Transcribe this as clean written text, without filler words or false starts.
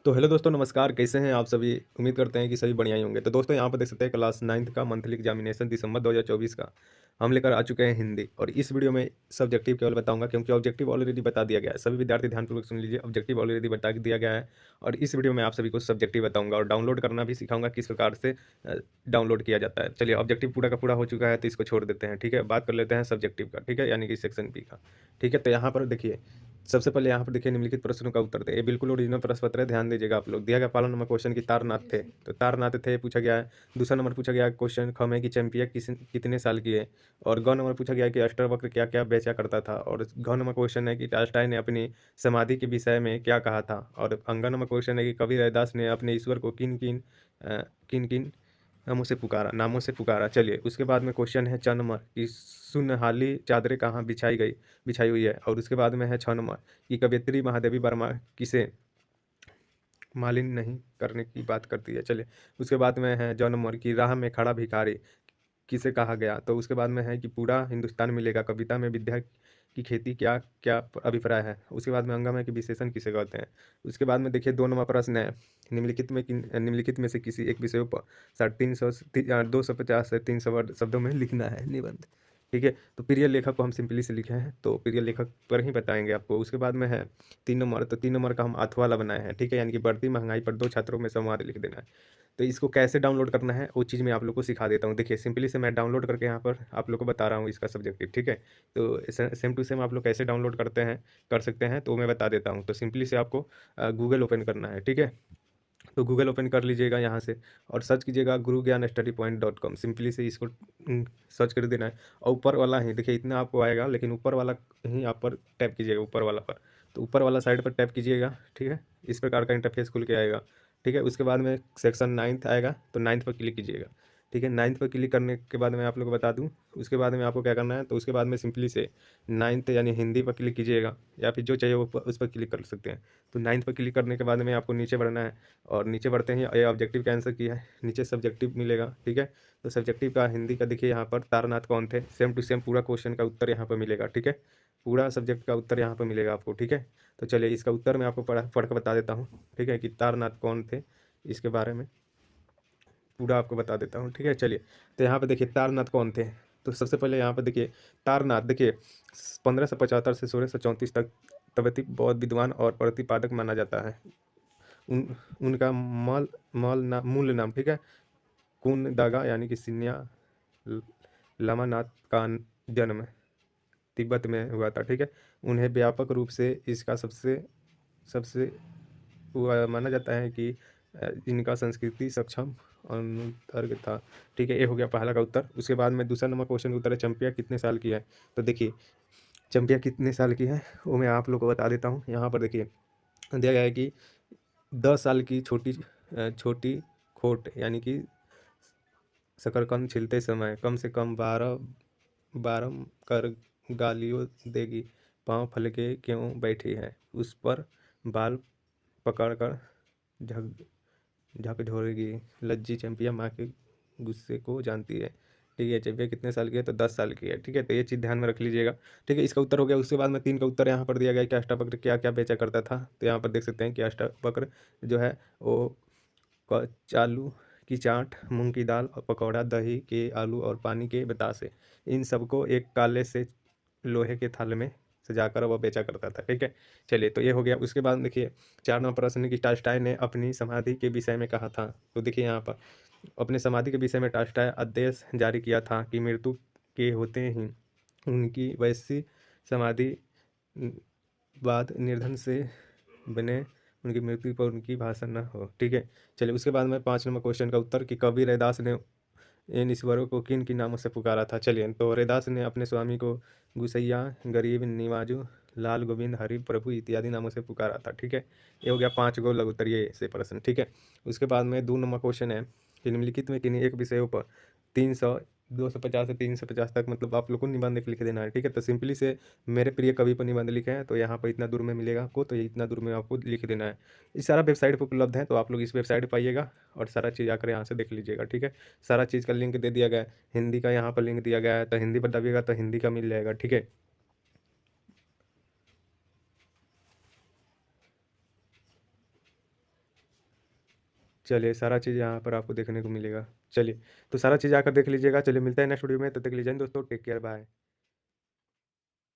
तो हेलो दोस्तों नमस्कार, कैसे हैं आप सभी? उम्मीद करते हैं कि सभी बढ़िया ही होंगे। तो दोस्तों यहाँ पर देख सकते हैं क्लास 9th का मंथली एग्जामिनेशन दिसंबर 2024 का हम लेकर आ चुके हैं हिंदी। और इस वीडियो में सब्जेक्टिव केवल बताऊंगा क्योंकि ऑब्जेक्टिव ऑलरेडी बता दिया गया है। सभी विद्यार्थी ध्यानपूर्वक सुन लीजिए, ऑब्जेक्टिव ऑलरेडी बता दिया गया है। और इस वीडियो में आप सभी को सब्जेक्टिव बताऊंगा और डाउनलोड करना भी सिखाऊंगा किस प्रकार से डाउनलोड किया जाता है। चलिए, ऑब्जेक्टिव पूरा का पूरा हो चुका है तो इसको छोड़ देते हैं, ठीक है। बात कर लेते हैं सब्जेक्टिव का, ठीक है, यानी कि सेक्शन बी का। ठीक है, तो यहाँ पर देखिए, सबसे पहले यहाँ पर देखिए निम्नलिखित प्रश्नों का उत्तर दें। ये बिल्कुल ओरिजिनल प्रश्न पत्र है, ध्यान दीजिएगा आप लोग। दिया गया पहला नंबर क्वेश्चन की तारनाथ थे, तो तारनाथ थे पूछा गया है। दूसरा नंबर पूछा गया क्वेश्चन ख में कि चैंपियन कितने साल की है। और ग नंबर पूछा गया कि अष्टवक्र क्या क्या बेचा करता था। और घ नंबर क्वेश्चन है कि टॉल्स्टॉय ने अपनी समाधि के विषय में क्या कहा था। और अंग नंबर क्वेश्चन है कि कबीर रैदास ने अपने ईश्वर को किन किन नामों से पुकारा। चलिए, उसके बाद में क्वेश्चन है 4 नंबर कि सुनहाली चादरें कहाँ बिछाई हुई है। और उसके बाद में है 6 नंबर कि कवयित्री महादेवी वर्मा किसे मालिन नहीं करने की बात करती है। चलिए, उसके बाद में है 9 नंबर की राह में खड़ा भिखारी किसे कहा गया। तो उसके बाद में है कि पूरा हिंदुस्तान मिलेगा कविता में विद्या की खेती क्या क्या अभिप्राय है। उसके बाद में अंगम है कि विशेषण किसे कहते हैं। उसके बाद में देखिए 2 नंबर प्रश्न है निम्नलिखित में से किसी एक विषय पर 250 से 300 वर्ड शब्दों में लिखना है निबंध। ठीक है, तो प्रिय लेखक को हम सिंपली से लिखे हैं, तो प्रिय लेखक पर ही बताएंगे आपको। उसके बाद में है 3 नंबर, तो 3 नंबर का हम अथवा वाला बनाए हैं, ठीक है, यानी कि बढ़ती महंगाई पर 2 छात्रों में संवाद लिख देना है। तो इसको कैसे डाउनलोड करना है वो चीज़ मैं आप लोग को सिखा देता हूँ। देखिए, सिंपली से मैं डाउनलोड करके यहाँ पर आप लोग को बता रहा हूँ इसका सब्जेक्टिव, ठीक है। तो सेम टू सेम आप लोग कैसे डाउनलोड कर सकते हैं तो मैं बता देता हूँ। तो सिंपली से आपको गूगल ओपन करना है, ठीक है। तो गूगल ओपन कर लीजिएगा यहाँ से और सर्च कीजिएगा gurugyanastudypoint.com। सिंपली से इसको सर्च कर देना है और ऊपर वाला ही देखिए इतना आपको आएगा, लेकिन ऊपर वाला ही आप पर टैप कीजिएगा, ऊपर वाला पर। तो ऊपर वाला साइड पर टैप कीजिएगा, ठीक है। इस प्रकार का इंटरफेस खुल के आएगा, ठीक है। उसके बाद में सेक्शन 9th आएगा, तो 9th पर क्लिक कीजिएगा, ठीक है। 9th पर क्लिक करने के बाद मैं आप लोग को बता दूं उसके बाद में आपको क्या करना है। तो उसके बाद में सिंपली से 9th यानी हिंदी पर क्लिक कीजिएगा, या फिर जो चाहिए वो उस पर क्लिक कर सकते हैं। तो 9th पर क्लिक करने के बाद में आपको नीचे बढ़ना है और नीचे बढ़ते ही ये ऑब्जेक्टिव का आंसर किया है, नीचे सब्जेक्टिव मिलेगा, ठीक है। तो सब्जेक्टिव का हिंदी का देखिए यहाँ पर तारनाथ कौन थे, सेम टू सेम पूरा क्वेश्चन का उत्तर यहाँ पर मिलेगा, ठीक है। पूरा सब्जेक्ट का उत्तर यहाँ पर मिलेगा आपको, ठीक है। तो चलिए, इसका उत्तर मैं आपको पढ़ कर बता देता हूँ, ठीक है, कि तारनाथ कौन थे, इसके बारे में पूरा आपको बता देता हूँ, ठीक है। चलिए, तो यहाँ पे देखिए तारनाथ कौन थे। तो सबसे पहले यहाँ पे देखिए तारनाथ, देखिए 1575 से 1634 तक तिब्बती बौद्ध विद्वान और प्रतिपादक माना जाता है। उन उनका मूल नाम, ठीक है, कुन दागा यानी कि सिन्या लामानाथ का जन्म तिब्बत में हुआ था, ठीक है। उन्हें व्यापक रूप से इसका सबसे सबसे वो माना जाता है कि इनका संस्कृति सक्षम अनुतर्ग था, ठीक है। ये हो गया पहला का उत्तर। उसके बाद में दूसरा नंबर क्वेश्चन का उत्तर है चंपिया कितने साल की है। तो देखिए, चंपिया कितने साल की है वो मैं आप लोग को बता देता हूँ। यहाँ पर देखिए दिया गया है कि 10 साल की छोटी खोट यानी कि शकरकंद छिलते समय कम से कम 12 कर गालियों देगी। पाँव फलके क्यों बैठी है, उस पर बाल पकड़कर झक झकझोरेगी। लज्जी चंपिया माँ के गुस्से को जानती है, ठीक है। चंपिया कितने साल की है, तो 10 साल की है, ठीक है। तो ये चीज़ ध्यान में रख लीजिएगा, ठीक है। इसका उत्तर हो गया। उसके बाद में 3 का उत्तर यहाँ पर दिया गया है कि अष्टवक्र क्या क्या बेचा करता था। तो यहाँ पर देख सकते हैं कि अष्टवक्र जो है वो चालू की चाट, मूंग की दाल और पकौड़ा, दही के आलू और पानी के बतासे, इन सबको एक काले से लोहे के थाल में सजाकर वह बेचा करता था, ठीक है। चलिए, तो ये हो गया। उसके बाद देखिए 4 नंबर प्रश्न की टॉल्स्टॉय ने अपनी समाधि के विषय में कहा था। तो देखिए यहाँ पर अपने समाधि के विषय में टॉल्स्टॉय आदेश जारी किया था कि मृत्यु के होते ही उनकी वैसी समाधि बाद निर्धन से बने, उनकी मृत्यु पर उनकी भाषा न हो, ठीक है। चलिए, उसके बाद में 5 नंबर क्वेश्चन का उत्तर कि कवि रैदास ने इन ईश्वरों को किन किन नामों से पुकारा था। चलिए, तो रैदास ने अपने स्वामी को गुसैया, गरीब निवाजू, लाल गोविंद, हरि प्रभु इत्यादि नामों से पुकारा था, ठीक है। ये हो गया 5 गो लघु उत्तरीय से प्रश्न, ठीक है। उसके बाद में 2 नंबर क्वेश्चन है कि निम्नलिखित में किन्हीं एक विषयों पर 300 250 से 350 तक मतलब आप लोग को निबंध लिख देना है, ठीक है। तो सिंपली से मेरे प्रिय कवि पर निबंध लिखे हैं, तो यहाँ पर इतना दूर में मिलेगा आपको, तो ये इतना दूर में आपको लिख देना है। ये सारा वेबसाइट पर उपलब्ध है, तो आप लोग इस वेबसाइट पर आइएगा और सारा चीज़ आकर यहाँ से देख लीजिएगा, ठीक है। सारा चीज़ का लिंक दे दिया गया है। हिंदी का यहाँ पर लिंक दिया गया है, तो हिंदी पर दबिएगा तो हिंदी का मिल जाएगा, ठीक है। चलिए सारा चीज़ यहाँ पर आपको देखने को मिलेगा। चलिए, तो सारा चीज़ आकर देख लीजिएगा। चलिए मिलते हैं नेक्स्ट वीडियो में, तब तक के लिए जय हिंद दोस्तों, टेक केयर, बाय।